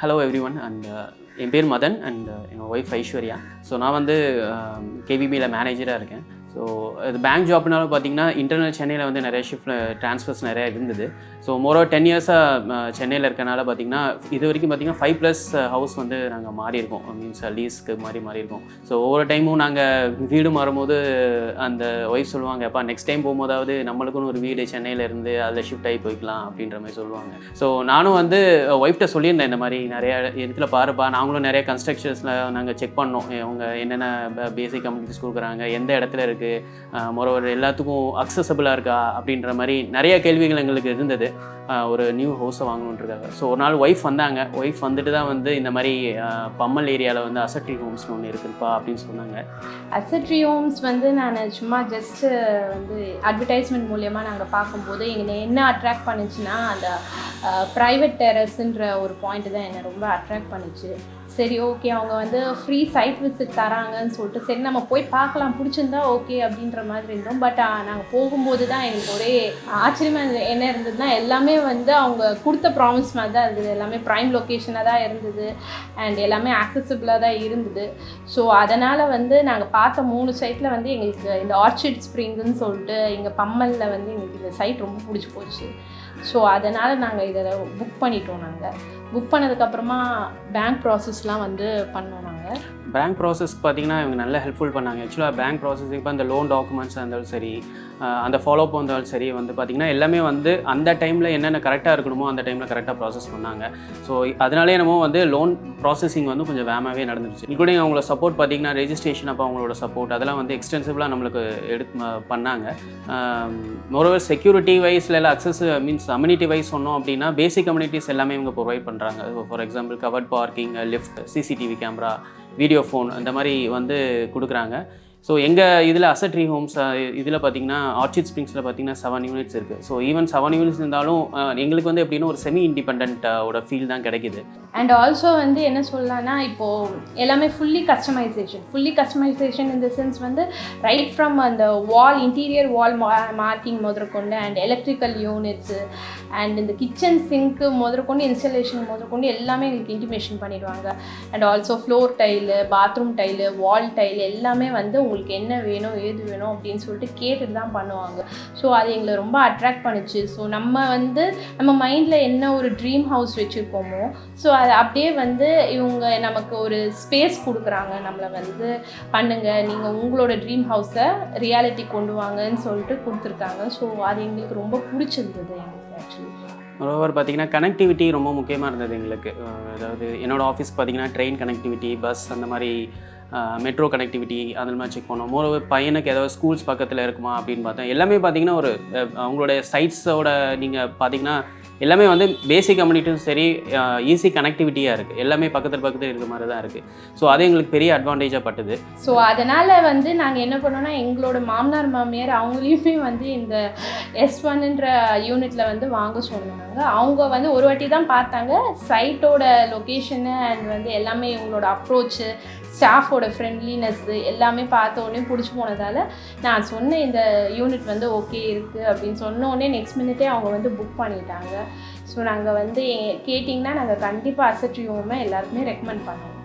Hello everyone, and என் பேர் Madan and எங்கள் wife Aishwarya. So நான் வந்து கேவிபியில் மேனேஜராக இருக்கேன். ஸோ இது பேங்க் ஜாப்னாலும் பார்த்தீங்கன்னா இன்டர்னல் சென்னையில் வந்து நிறைய ஷிஃப்ட் ட்ரான்ஸ்ஃபர்ஸ் நிறையா இருந்தது. ஸோ மோரோவர் 10 இயர்ஸாக சென்னையில் இருக்கனால பார்த்தீங்கன்னா இது வரைக்கும் பார்த்தீங்கன்னா 5+ ஹவுஸ் வந்து நாங்கள் மாறி இருக்கோம். மீன்ஸ் லீஸ்க்கு மாறி இருக்கோம். ஸோ ஒவ்வொரு டைமும் நாங்கள் வீடு மாறும்போது அந்த ஒய்ஃப் சொல்லுவாங்க, அப்பா நெக்ஸ்ட் டைம் போகும்போதாவது நம்மளுக்குன்னு ஒரு வீடு சென்னையில் இருந்து அதில் ஷிஃப்ட் ஆகி போய்க்கலாம் அப்படின்ற மாதிரி சொல்லுவாங்க. ஸோ நானும் வந்து ஒய்ஃப்ட்ட சொல்லியிருந்தேன், இந்த மாதிரி நிறையா இடத்துல பாருப்பா, நாங்களும் நிறைய கன்ஸ்ட்ரக்ஷன்ஸில் நாங்கள் செக் பண்ணோம், அவங்க என்னென்ன பேசிக் கம்யூனிட்டிஸ் கொடுக்குறாங்க, எந்த இடத்துல இருக்குது, மொரோவர் எல்லாத்துக்கும் அக்சசபிளாக இருக்கா அப்படின்ற மாதிரி நிறைய கேள்விகள் எங்களுக்கு இருந்தது ஒரு நியூ ஹவுஸை வாங்கணுன்றிருக்காங்க. ஸோ ஒரு நாள் ஒய்ஃப் வந்தாங்க. ஒய்ஃப் வந்துட்டு தான் வந்து இந்த மாதிரி பம்மல் ஏரியாவில் வந்து அசட்ரி ஹோம்ஸ்னு ஒன்று இருக்குதுப்பா அப்படின்னு சொன்னாங்க. அசட்ரி ஹோம்ஸ் வந்து நான் சும்மா ஜஸ்ட்டு வந்து அட்வர்டைஸ்மெண்ட் மூலியமாக நாங்கள் பார்க்கும்போது எங்களை என்ன அட்ராக்ட் பண்ணிச்சுன்னா அந்த ப்ரைவேட் டெரஸ்ன்ற ஒரு பாயிண்ட் தான் என்னை ரொம்ப அட்ராக்ட் பண்ணிச்சு. சரி ஓகே, அவங்க வந்து ஃப்ரீ சைட் விசிட் தராங்கன்னு சொல்லிட்டு சரி நம்ம போய் பார்க்கலாம், பிடிச்சிருந்தா ஓகே அப்படின்ற மாதிரி இருந்தோம். பட் நாங்கள் போகும்போது தான் எங்களுக்கு ஒரே ஆச்சரியமாக என்ன இருந்ததுன்னா எல்லாமே வந்து அவங்க கொடுத்த ப்ராமிஸ் மாதிரி தான் இருந்தது. எல்லாமே ப்ரைம் லொக்கேஷனாக தான் இருந்தது அண்ட் எல்லாமே ஆக்சசிபிளாக தான் இருந்தது. ஸோ அதனால் வந்து நாங்கள் பார்த்த 3 சைட்டில் வந்து எங்களுக்கு இந்த ஆர்ச்சிட் ஸ்ப்ரிங்குன்னு சொல்லிட்டு இங்கே பம்மலில் வந்து எங்களுக்கு இந்த சைட் ரொம்ப பிடிச்சி போச்சு. ஸோ அதனால் நாங்கள் இதை புக் பண்ணிட்டோம். நாங்கள் புக் பண்ணதுக்கப்புறமா பேங்க் ப்ராசஸ்லாம் வந்து பண்ணோம். நாங்கள் பேங்க் ப்ராசஸ்க்கு பார்த்தீங்கன்னா இவங்க நல்லா ஹெல்ப்ஃபுல் பண்ணாங்க. ஆக்சுவலாக பேங்க் ப்ராசஸிங் இப்போ அந்த லோன் டாக்குமெண்ட்ஸ் இருந்தாலும் சரி, அந்த ஃபாலோஅப் இருந்தாலும் சரி வந்து பார்த்திங்கன்னா எல்லாமே வந்து அந்த டைமில் என்னென்ன கரெக்டாக இருக்கணுமோ அந்த டைமில் கரெக்டாக ப்ராசஸ் பண்ணாங்க. ஸோ அதனாலே நம்ம வந்து லோன் ப்ராசஸிங் வந்து கொஞ்சம் வேகமாகவே நடந்துருச்சு. இன்க்ளூடிங் அவங்களோட சப்போர்ட் பார்த்திங்கன்னா ரெஜிஸ்ட்ரேஷன் அப்போ அவங்களோட சப்போர்ட் அதெல்லாம் வந்து எக்ஸ்டென்சிவ்லாக நம்மளுக்கு பண்ணாங்க. மோரோவர் செக்யூரிட்டி வைஸில் எல்லாம் அக்சஸ் மீன்ஸ் கம்யூனிட்டி வைஸ் சொன்னோம் அப்படின்னா பேசிக் கம்யூனிட்டிஸ் எல்லாமே இவங்க ப்ரொவைட் பண்ணுறாங்க. For example covered parking, lift, CCTV camera, video phone அந்த மாதிரி வந்து கொடுக்குறாங்க. ஸோ எங்கள் இதில் அசட்ரி ஹோம்ஸ் இதில் பார்த்திங்கன்னா ஆர்ச்சிட் ஸ்ப்ரிங்ஸில் பார்த்திங்கன்னா 7 யூனிட்ஸ் இருக்குது. ஸோ ஈவன் 7 யூனிட்ஸ் இருந்தாலும் எங்களுக்கு வந்து எப்படின்னா ஒரு செமி இண்டிபெண்டோட ஃபீல் தான் கிடைக்கிது. அண்ட் ஆல்சோ வந்து என்ன சொல்லலாம்னா இப்போது எல்லாமே ஃபுல்லி கஸ்டமைசேஷன் இந்த சென்ஸ் வந்து ரைட் ஃப்ரம் அந்த வால் இன்டீரியர் வால் மார்க்கிங் முதற்கொண்டு அண்ட் எலக்ட்ரிக்கல் யூனிட்ஸு அண்ட் இந்த கிச்சன் சிங்க்கு முதற்கொண்டு இன்ஸ்டலேஷன் முதற்கொண்டு எல்லாமே எங்களுக்கு இன்டிமேஷன் பண்ணிடுவாங்க. And also floor tile, bathroom tile, wall tail எல்லாமே வந்து உங்களுக்கு என்ன வேணும் ஏது வேணும் அப்படின்னு சொல்லிட்டு கேட்டுட்டு தான் பண்ணுவாங்க. ஸோ அது எங்களை ரொம்ப அட்ராக்ட் பண்ணிச்சு. ஸோ நம்ம மைண்டில் என்ன ஒரு ட்ரீம் ஹவுஸ் வச்சுருக்கோமோ ஸோ அது அப்படியே வந்து இவங்க நமக்கு ஒரு ஸ்பேஸ் கொடுக்குறாங்க. நம்மளை வந்து பண்ணுங்கள், நீங்கள் உங்களோட ட்ரீம் ஹவுஸை ரியாலிட்டி கொண்டு வாங்கன்னு சொல்லிட்டு கொடுத்துருக்காங்க. ஸோ அது எங்களுக்கு ரொம்ப பிடிச்சிருந்தது. எங்களுக்கு ஆக்சுவலி மொரோவர் பார்த்திங்கன்னா கனெக்டிவிட்டி ரொம்ப முக்கியமாக இருந்தது எங்களுக்கு. அதாவது என்னோடய ஆஃபீஸ் பார்த்திங்கன்னா ட்ரெயின் கனெக்டிவிட்டி, பஸ் அந்த மாதிரி மெட்ரோ கனெக்டிவிட்டி அந்த மாதிரி செக் பண்ணோம். மோரோவர் பையனுக்கு ஏதாவது ஸ்கூல்ஸ் பக்கத்தில் இருக்குமா அப்படின்னு பார்த்தேன். எல்லாமே பார்த்திங்கன்னா ஒரு அவங்களுடைய சைட்ஸோட நீங்கள் பார்த்திங்கன்னா எல்லாமே வந்து பேசிக் கம்யூனிட்டியும் சரி ஈஸி கனெக்டிவிட்டியாக இருக்குது. எல்லாமே பக்கத்தில் இருக்கிற மாதிரி தான் இருக்குது. ஸோ அது எங்களுக்கு பெரிய அட்வான்டேஜாக பட்டுது. ஸோ அதனால் வந்து நாங்கள் என்ன பண்ணோன்னா எங்களோட மாமனார் மாமியார் அவங்களையுமே வந்து இந்த S1ன்ற யூனிட்டில் வந்து வாங்க சொன்னாங்க. அவங்க வந்து ஒரு வாட்டி தான் பார்த்தாங்க சைட்டோட லொக்கேஷனு அண்ட் வந்து எல்லாமே இவங்களோட அப்ரோச்சு, ஸ்டாஃபோட ஃப்ரெண்ட்லினஸ்ஸு எல்லாமே பார்த்த உடனே பிடிச்சி போனதால் நான் சொன்னேன் இந்த யூனிட் வந்து ஓகே இருக்குது அப்படின்னு சொன்ன உடனே நெக்ஸ்ட் மினிட்டே அவங்க வந்து புக் பண்ணிட்டாங்க. ஸோ நாங்கள் வந்து கேட்டிங்கன்னா நாங்கள் கண்டிப்பாக அசட்ரி ஹோமை எல்லாருக்குமே ரெக்கமெண்ட் பண்ணுவோம்.